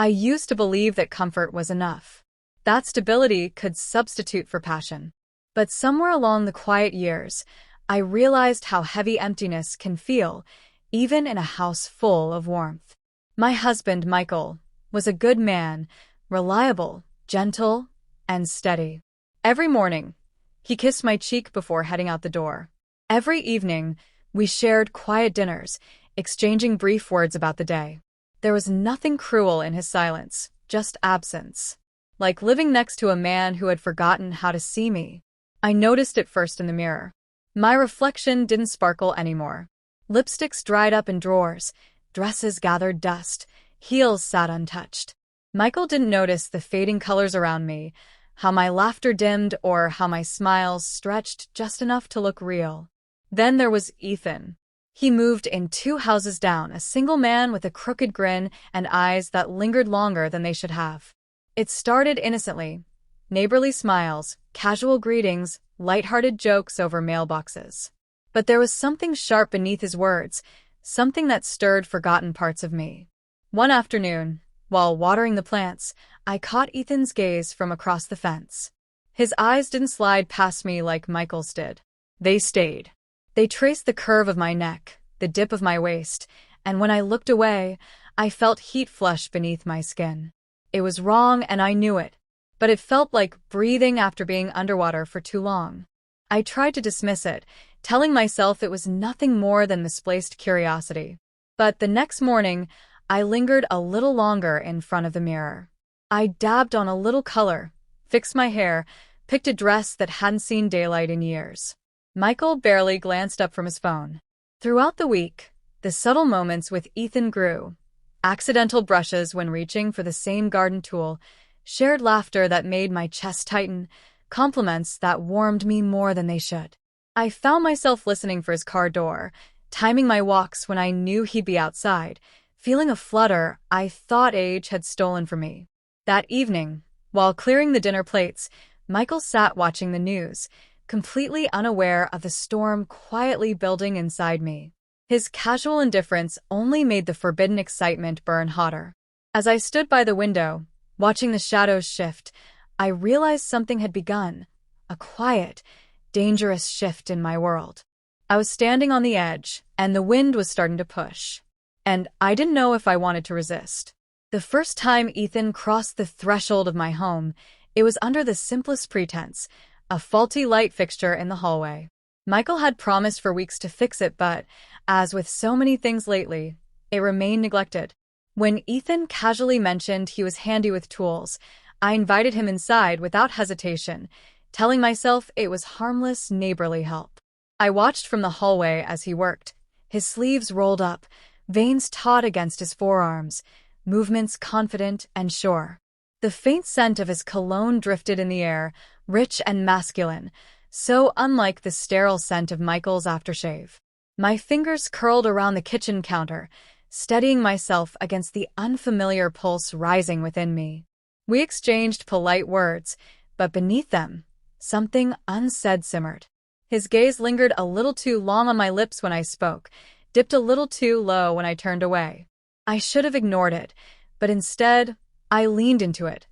I used to believe that comfort was enough, that stability could substitute for passion. But somewhere along the quiet years, I realized how heavy emptiness can feel, even in a house full of warmth. My husband, Michael, was a good man, reliable, gentle, and steady. Every morning, he kissed my cheek before heading out the door. Every evening, we shared quiet dinners, exchanging brief words about the day. There was nothing cruel in his silence, just absence. Like living next to a man who had forgotten how to see me. I noticed it first in the mirror. My reflection didn't sparkle anymore. Lipsticks dried up in drawers, dresses gathered dust, heels sat untouched. Michael didn't notice the fading colors around me, how my laughter dimmed or how my smiles stretched just enough to look real. Then there was Ethan. He moved in 2 houses down, a single man with a crooked grin and eyes that lingered longer than they should have. It started innocently. Neighborly smiles, casual greetings, light-hearted jokes over mailboxes. But there was something sharp beneath his words, something that stirred forgotten parts of me. One afternoon, while watering the plants, I caught Ethan's gaze from across the fence. His eyes didn't slide past me like Michael's did. They stayed. They traced the curve of my neck, the dip of my waist, and when I looked away, I felt heat flush beneath my skin. It was wrong and I knew it, but it felt like breathing after being underwater for too long. I tried to dismiss it, telling myself it was nothing more than misplaced curiosity. But the next morning, I lingered a little longer in front of the mirror. I dabbed on a little color, fixed my hair, picked a dress that hadn't seen daylight in years. Michael barely glanced up from his phone. Throughout the week, the subtle moments with Ethan grew. Accidental brushes when reaching for the same garden tool, shared laughter that made my chest tighten, compliments that warmed me more than they should. I found myself listening for his car door, timing my walks when I knew he'd be outside, feeling a flutter I thought age had stolen from me. That evening, while clearing the dinner plates, Michael sat watching the news, completely unaware of the storm quietly building inside me. His casual indifference only made the forbidden excitement burn hotter. As I stood by the window, watching the shadows shift, I realized something had begun, a quiet, dangerous shift in my world. I was standing on the edge, and the wind was starting to push. And I didn't know if I wanted to resist. The first time Ethan crossed the threshold of my home, it was under the simplest pretense, a faulty light fixture in the hallway. Michael had promised for weeks to fix it, but, as with so many things lately, it remained neglected. When Ethan casually mentioned he was handy with tools, I invited him inside without hesitation, telling myself it was harmless, neighborly help. I watched from the hallway as he worked, his sleeves rolled up, veins taut against his forearms, movements confident and sure. The faint scent of his cologne drifted in the air, rich and masculine, so unlike the sterile scent of Michael's aftershave. My fingers curled around the kitchen counter, steadying myself against the unfamiliar pulse rising within me. We exchanged polite words, but beneath them, something unsaid simmered. His gaze lingered a little too long on my lips when I spoke, dipped a little too low when I turned away. I should have ignored it, but instead, I leaned into it,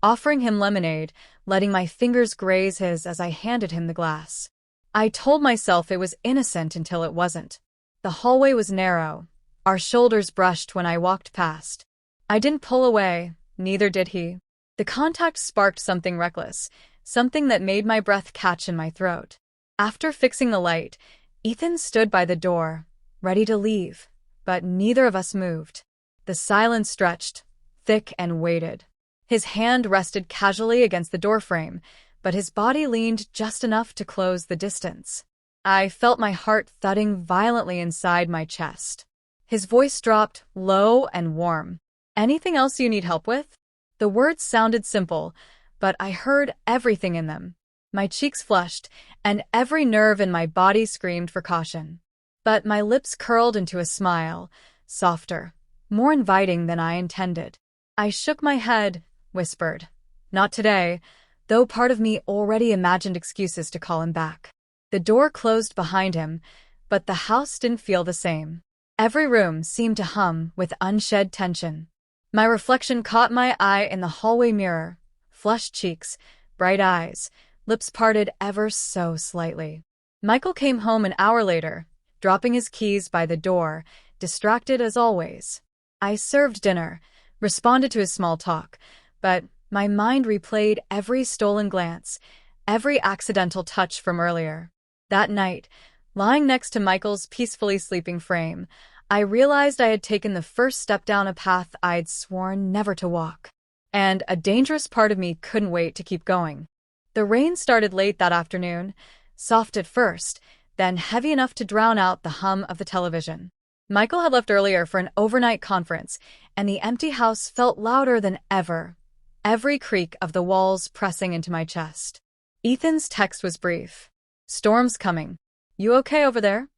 offering him lemonade, letting my fingers graze his as I handed him the glass. I told myself it was innocent until it wasn't. The hallway was narrow. Our shoulders brushed when I walked past. I didn't pull away, neither did he. The contact sparked something reckless, something that made my breath catch in my throat. After fixing the light, Ethan stood by the door, ready to leave, but neither of us moved. The silence stretched, thick and weighted. His hand rested casually against the doorframe, but his body leaned just enough to close the distance. I felt my heart thudding violently inside my chest. His voice dropped, low and warm. "Anything else you need help with?" The words sounded simple, but I heard everything in them. My cheeks flushed, and every nerve in my body screamed for caution. But my lips curled into a smile, softer, more inviting than I intended. I shook my head, whispered, "Not today," though part of me already imagined excuses to call him back. The door closed behind him, but the house didn't feel the same. Every room seemed to hum with unshed tension. My reflection caught my eye in the hallway mirror. Flushed cheeks, bright eyes, lips parted ever so slightly. Michael came home an hour later, dropping his keys by the door, distracted as always. I served dinner, responded to his small talk, but my mind replayed every stolen glance, every accidental touch from earlier. That night, lying next to Michael's peacefully sleeping frame, I realized I had taken the first step down a path I'd sworn never to walk. And a dangerous part of me couldn't wait to keep going. The rain started late that afternoon, soft at first, then heavy enough to drown out the hum of the television. Michael had left earlier for an overnight conference, and the empty house felt louder than ever, every creak of the walls pressing into my chest. Ethan's text was brief. "Storm's coming. You okay over there?"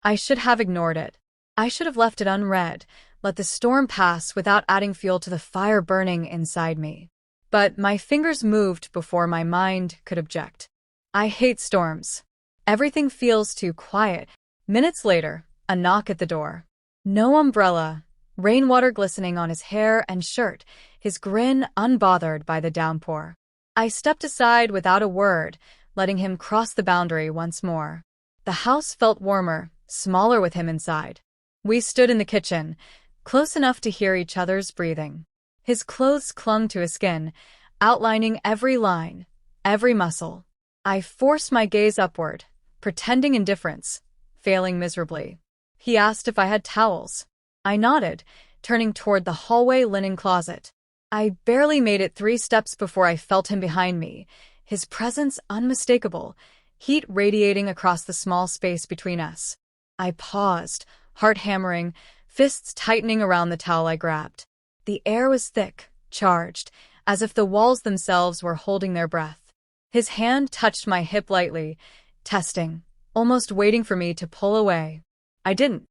I should have ignored it. I should have left it unread, let the storm pass without adding fuel to the fire burning inside me. But my fingers moved before my mind could object. I hate storms. Everything feels too quiet. Minutes later, a knock at the door. No umbrella, rainwater glistening on his hair and shirt, his grin unbothered by the downpour. I stepped aside without a word, letting him cross the boundary once more. The house felt warmer, smaller with him inside. We stood in the kitchen, close enough to hear each other's breathing. His clothes clung to his skin, outlining every line, every muscle. I forced my gaze upward, pretending indifference, failing miserably. He asked if I had towels. I nodded, turning toward the hallway linen closet. I barely made it 3 steps before I felt him behind me, his presence unmistakable, heat radiating across the small space between us. I paused, heart hammering, fists tightening around the towel I grabbed. The air was thick, charged, as if the walls themselves were holding their breath. His hand touched my hip lightly, testing, almost waiting for me to pull away. I didn't.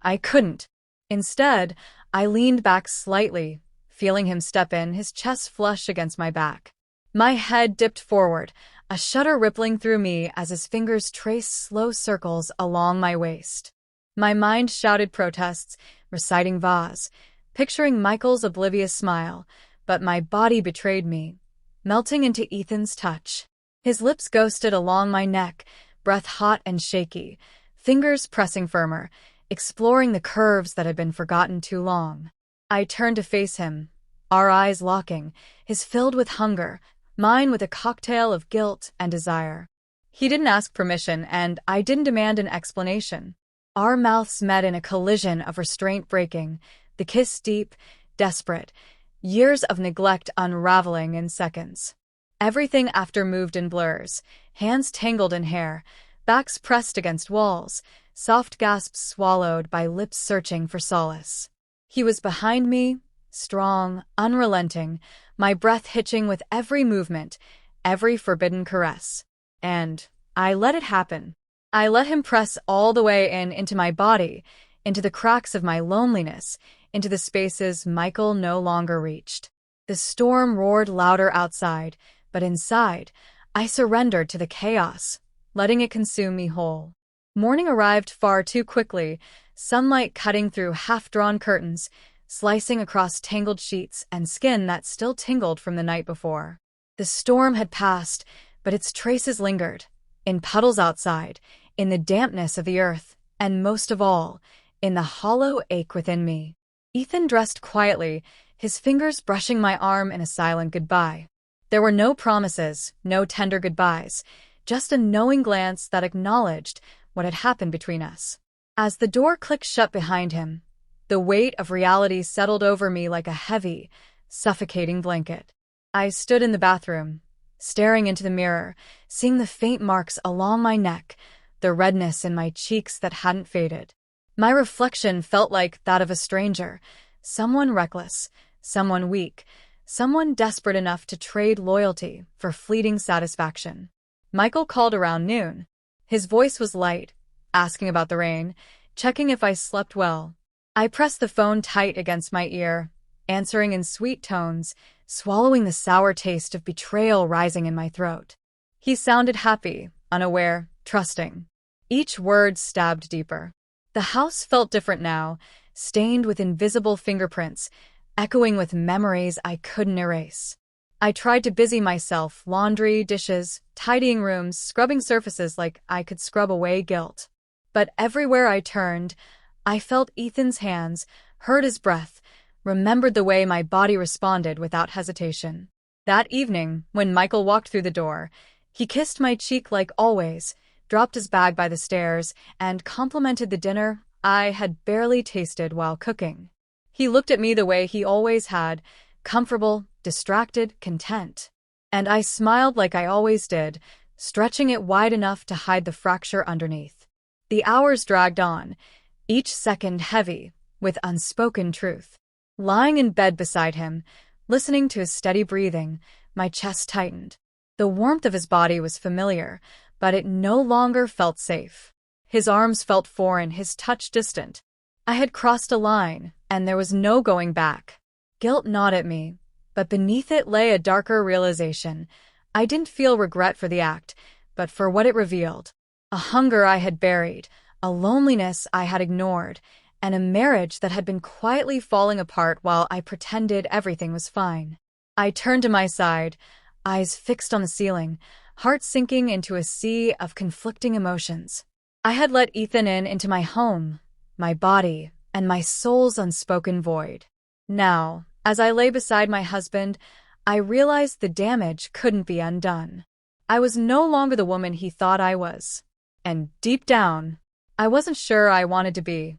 I couldn't. Instead, I leaned back slightly, feeling him step in, his chest flush against my back. My head dipped forward, a shudder rippling through me as his fingers traced slow circles along my waist. My mind shouted protests, reciting vase, picturing Michael's oblivious smile, but my body betrayed me, melting into Ethan's touch. His lips ghosted along my neck, breath hot and shaky, fingers pressing firmer, exploring the curves that had been forgotten too long. I turned to face him, our eyes locking, his filled with hunger, mine with a cocktail of guilt and desire. He didn't ask permission, and I didn't demand an explanation. Our mouths met in a collision of restraint breaking, the kiss deep, desperate, years of neglect unraveling in seconds. Everything after moved in blurs, hands tangled in hair, backs pressed against walls, soft gasps swallowed by lips searching for solace. He was behind me, strong, unrelenting, my breath hitching with every movement, every forbidden caress. And I let it happen. I let him press all the way into my body, into the cracks of my loneliness, into the spaces Michael no longer reached. The storm roared louder outside, but inside, I surrendered to the chaos, letting it consume me whole. Morning arrived far too quickly, sunlight cutting through half-drawn curtains, slicing across tangled sheets and skin that still tingled from the night before. The storm had passed, but its traces lingered, in puddles outside, in the dampness of the earth, and most of all, in the hollow ache within me. Ethan dressed quietly, his fingers brushing my arm in a silent goodbye. There were no promises, no tender goodbyes, just a knowing glance that acknowledged what had happened between us. As the door clicked shut behind him, the weight of reality settled over me like a heavy, suffocating blanket. I stood in the bathroom, staring into the mirror, seeing the faint marks along my neck, the redness in my cheeks that hadn't faded. My reflection felt like that of a stranger, someone reckless, someone weak, someone desperate enough to trade loyalty for fleeting satisfaction. Michael called around noon. His voice was light, asking about the rain, checking if I slept well. I pressed the phone tight against my ear, answering in sweet tones, swallowing the sour taste of betrayal rising in my throat. He sounded happy, unaware, trusting. Each word stabbed deeper. The house felt different now, stained with invisible fingerprints, echoing with memories I couldn't erase. I tried to busy myself, laundry, dishes, tidying rooms, scrubbing surfaces like I could scrub away guilt. But everywhere I turned, I felt Ethan's hands, heard his breath, remembered the way my body responded without hesitation. That evening, when Michael walked through the door, he kissed my cheek like always, dropped his bag by the stairs, and complimented the dinner I had barely tasted while cooking. He looked at me the way he always had, comfortable, distracted, content. And I smiled like I always did, stretching it wide enough to hide the fracture underneath. The hours dragged on, each second heavy, with unspoken truth. Lying in bed beside him, listening to his steady breathing, my chest tightened. The warmth of his body was familiar, but it no longer felt safe. His arms felt foreign, his touch distant. I had crossed a line, and there was no going back. Guilt gnawed at me, but beneath it lay a darker realization. I didn't feel regret for the act, but for what it revealed. A hunger I had buried, a loneliness I had ignored, and a marriage that had been quietly falling apart while I pretended everything was fine. I turned to my side, eyes fixed on the ceiling, heart sinking into a sea of conflicting emotions. I had let Ethan into my home, my body, and my soul's unspoken void. Now, as I lay beside my husband, I realized the damage couldn't be undone. I was no longer the woman he thought I was. And deep down, I wasn't sure I wanted to be.